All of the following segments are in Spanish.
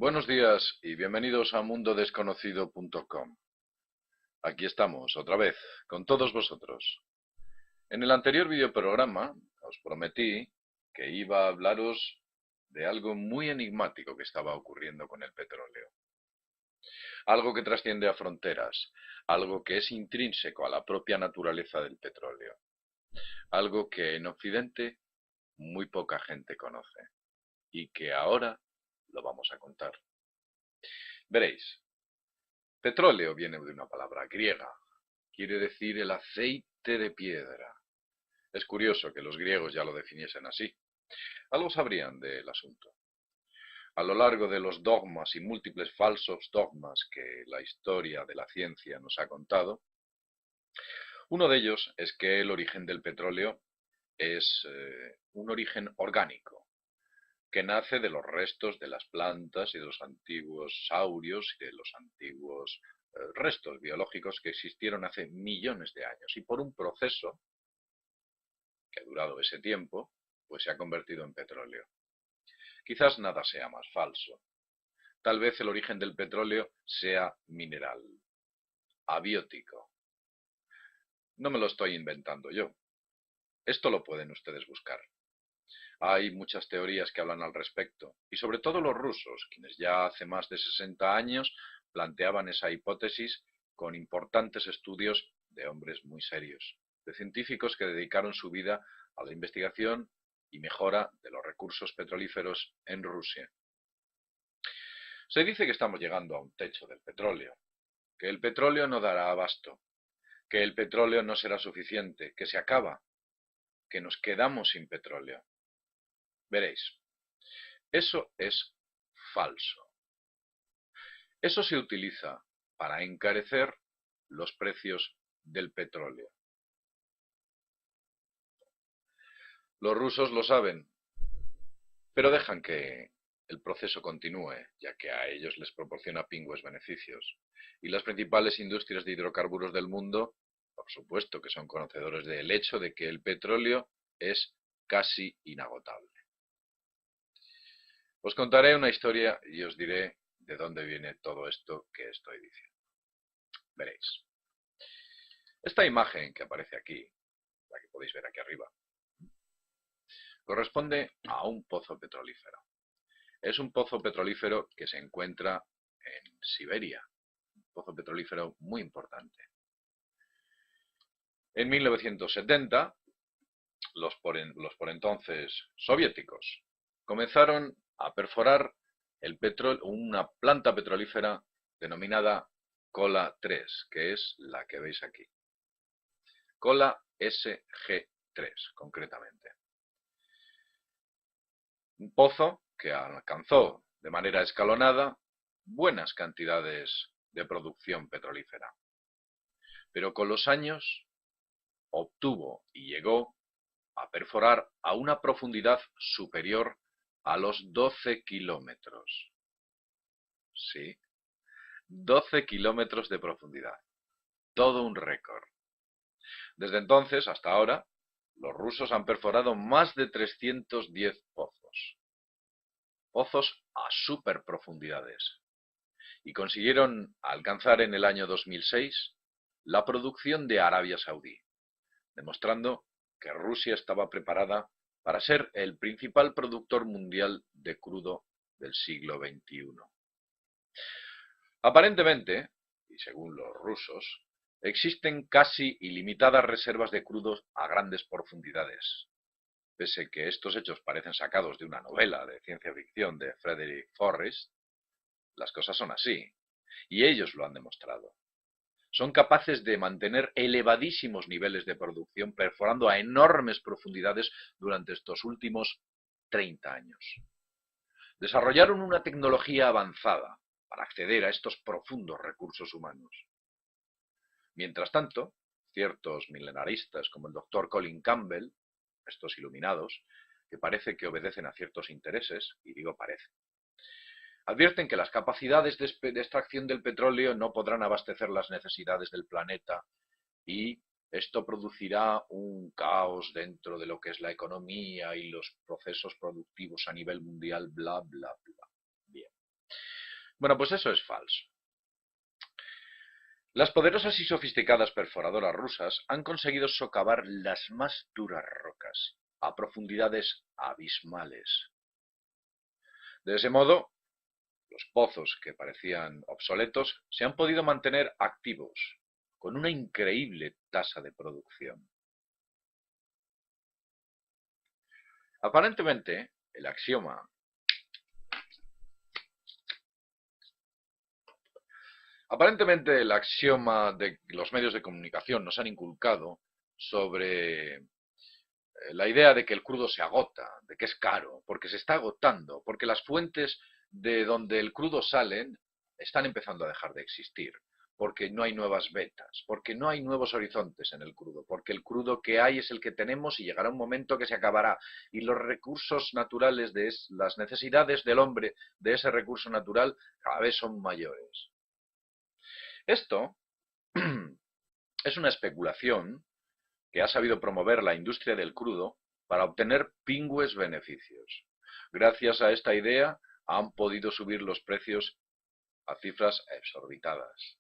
Buenos días y bienvenidos a mundodesconocido.com. Aquí estamos, otra vez, con todos vosotros. En el anterior videoprograma os prometí que iba a hablaros de algo muy enigmático que estaba ocurriendo con el petróleo. Algo que trasciende a fronteras, algo que es intrínseco a la propia naturaleza del petróleo. Algo que en Occidente muy poca gente conoce y que ahora lo vamos a contar. Veréis, petróleo viene de una palabra griega. Quiere decir el aceite de piedra. Es curioso que los griegos ya lo definiesen así. Algo sabrían del asunto. A lo largo de los dogmas y múltiples falsos dogmas que la historia de la ciencia nos ha contado, uno de ellos es que el origen del petróleo es un origen orgánico, que nace de los restos de las plantas y de los antiguos saurios y de los antiguos restos biológicos que existieron hace millones de años. Y por un proceso que ha durado ese tiempo, pues se ha convertido en petróleo. Quizás nada sea más falso. Tal vez el origen del petróleo sea mineral, abiótico. No me lo estoy inventando yo. Esto lo pueden ustedes buscar. Hay muchas teorías que hablan al respecto, y sobre todo los rusos, quienes ya hace más de 60 años planteaban esa hipótesis con importantes estudios de hombres muy serios, de científicos que dedicaron su vida a la investigación y mejora de los recursos petrolíferos en Rusia. Se dice que estamos llegando a un techo del petróleo, que el petróleo no dará abasto, que el petróleo no será suficiente, que se acaba, que nos quedamos sin petróleo. Veréis, eso es falso. Eso se utiliza para encarecer los precios del petróleo. Los rusos lo saben, pero dejan que el proceso continúe, ya que a ellos les proporciona pingües beneficios. Y las principales industrias de hidrocarburos del mundo, por supuesto que son conocedores del hecho de que el petróleo es casi inagotable. Os contaré una historia y os diré de dónde viene todo esto que estoy diciendo. Veréis. Esta imagen que aparece aquí, la que podéis ver aquí arriba, corresponde a un pozo petrolífero. Es un pozo petrolífero que se encuentra en Siberia, un pozo petrolífero muy importante. En 1970, los por entonces soviéticos comenzaron a perforar una planta petrolífera denominada Kola 3, que es la que veis aquí. Kola SG3, concretamente. Un pozo que alcanzó de manera escalonada buenas cantidades de producción petrolífera. Pero con los años obtuvo y llegó a perforar a una profundidad superior a los 12 kilómetros. Sí, 12 kilómetros de profundidad. Todo un récord. Desde entonces hasta ahora, los rusos han perforado más de 310 pozos. Pozos a super profundidades. Y consiguieron alcanzar en el año 2006 la producción de Arabia Saudí, demostrando que Rusia estaba preparada para ser el principal productor mundial de crudo del siglo XXI. Aparentemente, y según los rusos, existen casi ilimitadas reservas de crudos a grandes profundidades. Pese que estos hechos parecen sacados de una novela de ciencia ficción de Frederick Forrest, las cosas son así, y ellos lo han demostrado. Son capaces de mantener elevadísimos niveles de producción perforando a enormes profundidades durante estos últimos 30 años. Desarrollaron una tecnología avanzada para acceder a estos profundos recursos humanos. Mientras tanto, ciertos milenaristas como el Dr. Colin Campbell, estos iluminados, que parece que obedecen a ciertos intereses, y digo parece, advierten que las capacidades de extracción del petróleo no podrán abastecer las necesidades del planeta y esto producirá un caos dentro de lo que es la economía y los procesos productivos a nivel mundial, bla, bla, bla. Bien. Bueno, pues eso es falso. Las poderosas y sofisticadas perforadoras rusas han conseguido socavar las más duras rocas a profundidades abismales. De ese modo, los pozos que parecían obsoletos se han podido mantener activos, con una increíble tasa de producción. Aparentemente, el axioma de que los medios de comunicación nos han inculcado sobre la idea de que el crudo se agota, de que es caro, porque se está agotando, porque las fuentes de donde el crudo salen están empezando a dejar de existir, porque no hay nuevas vetas, porque no hay nuevos horizontes en el crudo, porque el crudo que hay es el que tenemos y llegará un momento que se acabará y los recursos naturales las necesidades del hombre de ese recurso natural cada vez son mayores. Esto es una especulación que ha sabido promover la industria del crudo para obtener pingües beneficios. Gracias a esta idea han podido subir los precios a cifras exorbitadas.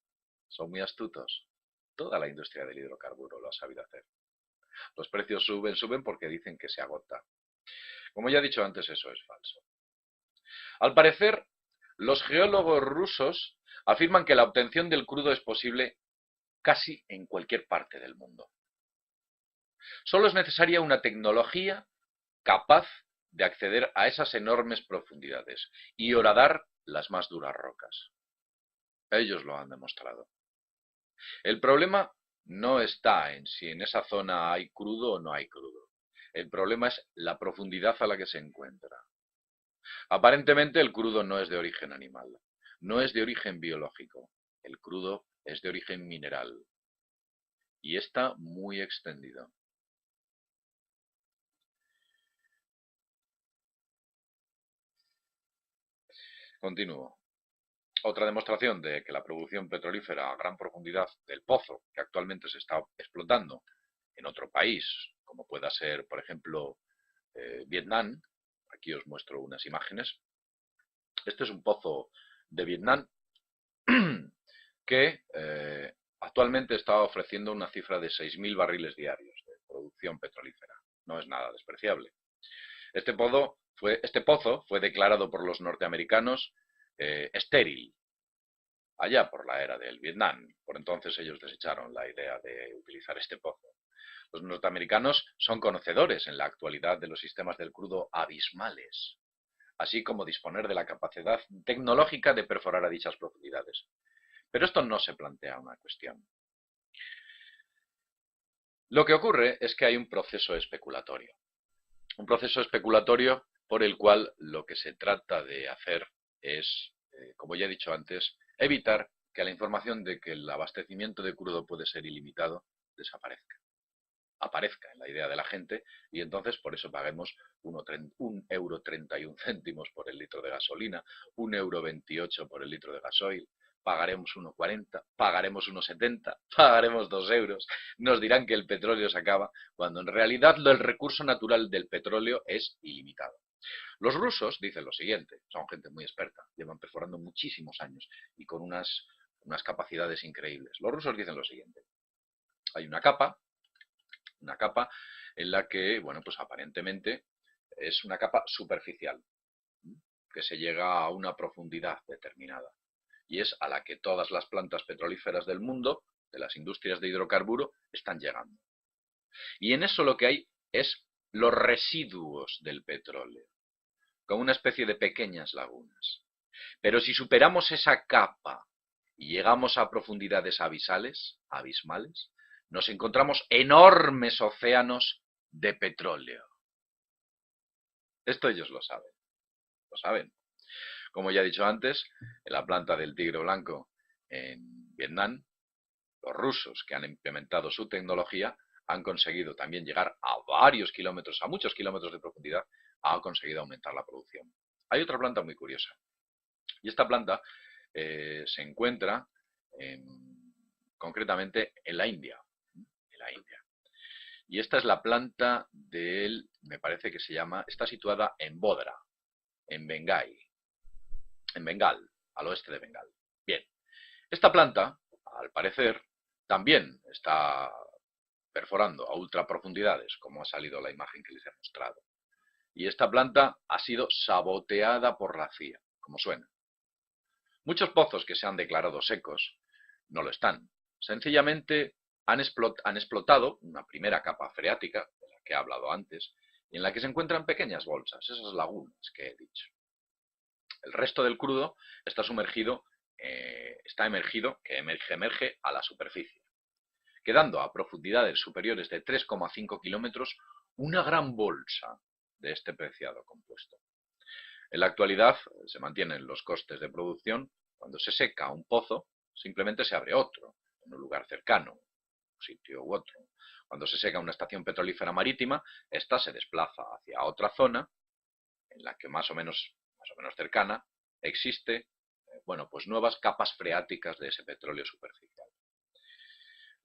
Son muy astutos. Toda la industria del hidrocarburo lo ha sabido hacer. Los precios suben porque dicen que se agota. Como ya he dicho antes, eso es falso. Al parecer, los geólogos rusos afirman que la obtención del crudo es posible casi en cualquier parte del mundo. Solo es necesaria una tecnología capaz de acceder a esas enormes profundidades y horadar las más duras rocas. Ellos lo han demostrado. El problema no está en si en esa zona hay crudo o no hay crudo. El problema es la profundidad a la que se encuentra. Aparentemente el crudo no es de origen animal, no es de origen biológico. El crudo es de origen mineral y está muy extendido. Continúo. Otra demostración de que la producción petrolífera a gran profundidad del pozo, que actualmente se está explotando en otro país, como pueda ser, por ejemplo, Vietnam. Aquí os muestro unas imágenes. Este es un pozo de Vietnam que actualmente está ofreciendo una cifra de 6.000 barriles diarios de producción petrolífera. No es nada despreciable. Este pozo fue declarado por los norteamericanos estéril, allá por la era del Vietnam. Por entonces ellos desecharon la idea de utilizar este pozo. Los norteamericanos son conocedores en la actualidad de los sistemas del crudo abismales, así como disponer de la capacidad tecnológica de perforar a dichas profundidades. Pero esto no se plantea una cuestión. Lo que ocurre es que hay un proceso especulatorio. Un proceso especulatorio por el cual lo que se trata de hacer es, como ya he dicho antes, evitar que la información de que el abastecimiento de crudo puede ser ilimitado desaparezca. Aparezca en la idea de la gente y entonces por eso paguemos 1,31 € por el litro de gasolina, 1,28 € por el litro de gasoil, pagaremos 1,40, pagaremos 1,70, pagaremos 2 euros. Nos dirán que el petróleo se acaba, cuando en realidad el recurso natural del petróleo es ilimitado. Los rusos dicen lo siguiente, son gente muy experta, llevan perforando muchísimos años y con unas capacidades increíbles. Los rusos dicen lo siguiente, hay una capa en la que, bueno, pues aparentemente es una capa superficial, que se llega a una profundidad determinada, y es a la que todas las plantas petrolíferas del mundo, de las industrias de hidrocarburo, están llegando. Y en eso lo que hay es los residuos del petróleo, como una especie de pequeñas lagunas. Pero si superamos esa capa y llegamos a profundidades abismales, nos encontramos enormes océanos de petróleo. Esto ellos lo saben. Como ya he dicho antes, en la planta del Tigre Blanco en Vietnam, los rusos que han implementado su tecnología han conseguido también llegar a varios kilómetros, a muchos kilómetros de profundidad, han conseguido aumentar la producción. Hay otra planta muy curiosa, y esta planta se encuentra concretamente en la India. Y esta es la planta me parece que está situada en Bodra, en Bengal, al oeste de Bengala. Bien, esta planta, al parecer, también está perforando a ultraprofundidades, como ha salido la imagen que les he mostrado. Y esta planta ha sido saboteada por la CIA, como suena. Muchos pozos que se han declarado secos no lo están. Sencillamente han explotado una primera capa freática, de la que he hablado antes, y en la que se encuentran pequeñas bolsas, esas lagunas que he dicho. El resto del crudo está sumergido, emerge a la superficie, quedando a profundidades superiores de 3,5 kilómetros una gran bolsa de este preciado compuesto. En la actualidad se mantienen los costes de producción. Cuando se seca un pozo, simplemente se abre otro, en un lugar cercano, un sitio u otro. Cuando se seca una estación petrolífera marítima, esta se desplaza hacia otra zona, en la que más o menos cercana, existe, pues nuevas capas freáticas de ese petróleo superficial.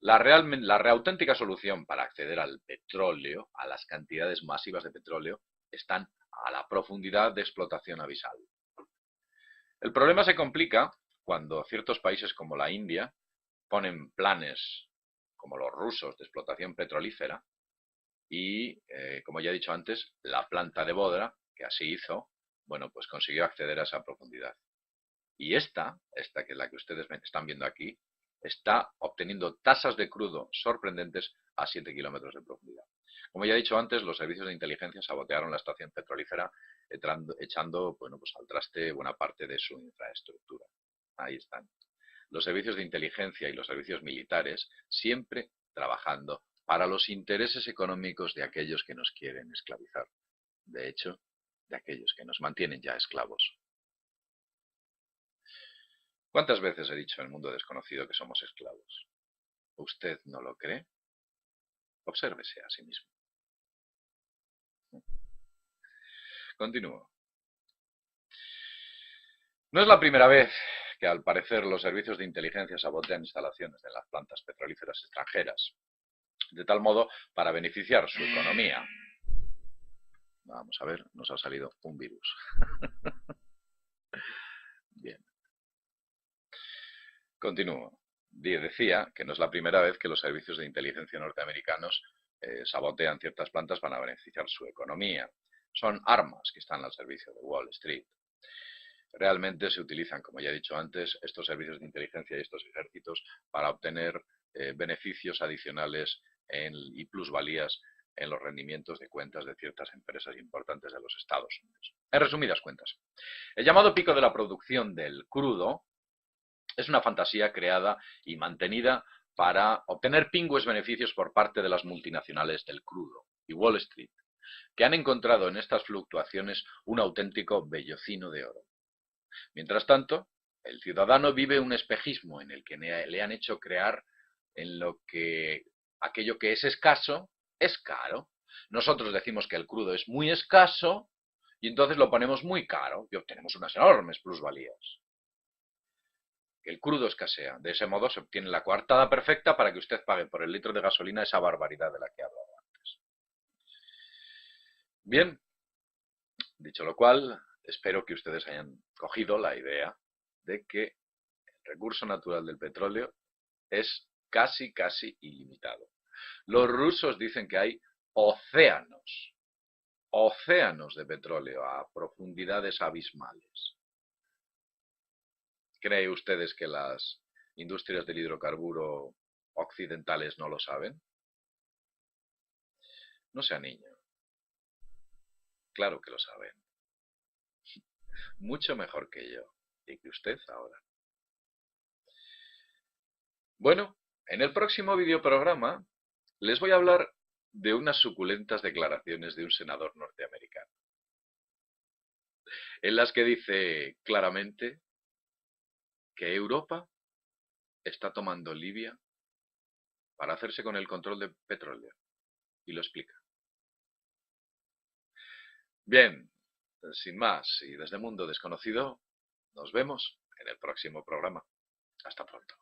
La auténtica solución para acceder al petróleo, a las cantidades masivas de petróleo, están a la profundidad de explotación abisal. El problema se complica cuando ciertos países como la India ponen planes como los rusos de explotación petrolífera y, como ya he dicho antes, la planta de Bodra, que así hizo, pues consiguió acceder a esa profundidad. Y esta que es la que ustedes están viendo aquí, está obteniendo tasas de crudo sorprendentes a 7 kilómetros de profundidad. Como ya he dicho antes, los servicios de inteligencia sabotearon la estación petrolífera echando al traste buena parte de su infraestructura. Ahí están. Los servicios de inteligencia y los servicios militares siempre trabajando para los intereses económicos de aquellos que nos quieren esclavizar. De hecho, de aquellos que nos mantienen ya esclavos. ¿Cuántas veces he dicho en el mundo desconocido que somos esclavos? ¿Usted no lo cree? Obsérvese a sí mismo. Continúo. No es la primera vez que, al parecer, los servicios de inteligencia sabotean instalaciones de las plantas petrolíferas extranjeras, de tal modo para beneficiar su economía. Vamos a ver, nos ha salido un virus. Bien. Continúo. Decía que no es la primera vez que los servicios de inteligencia norteamericanos sabotean ciertas plantas para beneficiar su economía. Son armas que están al servicio de Wall Street. Realmente se utilizan, como ya he dicho antes, estos servicios de inteligencia y estos ejércitos para obtener beneficios adicionales y plusvalías en los rendimientos de cuentas de ciertas empresas importantes de los Estados Unidos. En resumidas cuentas, el llamado pico de la producción del crudo es una fantasía creada y mantenida para obtener pingües beneficios por parte de las multinacionales del crudo y Wall Street, que han encontrado en estas fluctuaciones un auténtico vellocino de oro. Mientras tanto, el ciudadano vive un espejismo en el que le han hecho crear en lo que aquello que es escaso es caro. Nosotros decimos que el crudo es muy escaso y entonces lo ponemos muy caro y obtenemos unas enormes plusvalías. El crudo escasea. De ese modo se obtiene la coartada perfecta para que usted pague por el litro de gasolina esa barbaridad de la que he hablado antes. Bien, dicho lo cual, espero que ustedes hayan cogido la idea de que el recurso natural del petróleo es casi ilimitado. Los rusos dicen que hay océanos de petróleo a profundidades abismales. ¿Creen ustedes que las industrias del hidrocarburo occidentales no lo saben? No sea niño. Claro que lo saben. Mucho mejor que yo y que usted ahora. Bueno, en el próximo videoprograma les voy a hablar de unas suculentas declaraciones de un senador norteamericano, en las que dice claramente que Europa está tomando Libia para hacerse con el control del petróleo. Y lo explica. Bien, sin más y desde Mundo Desconocido, nos vemos en el próximo programa. Hasta pronto.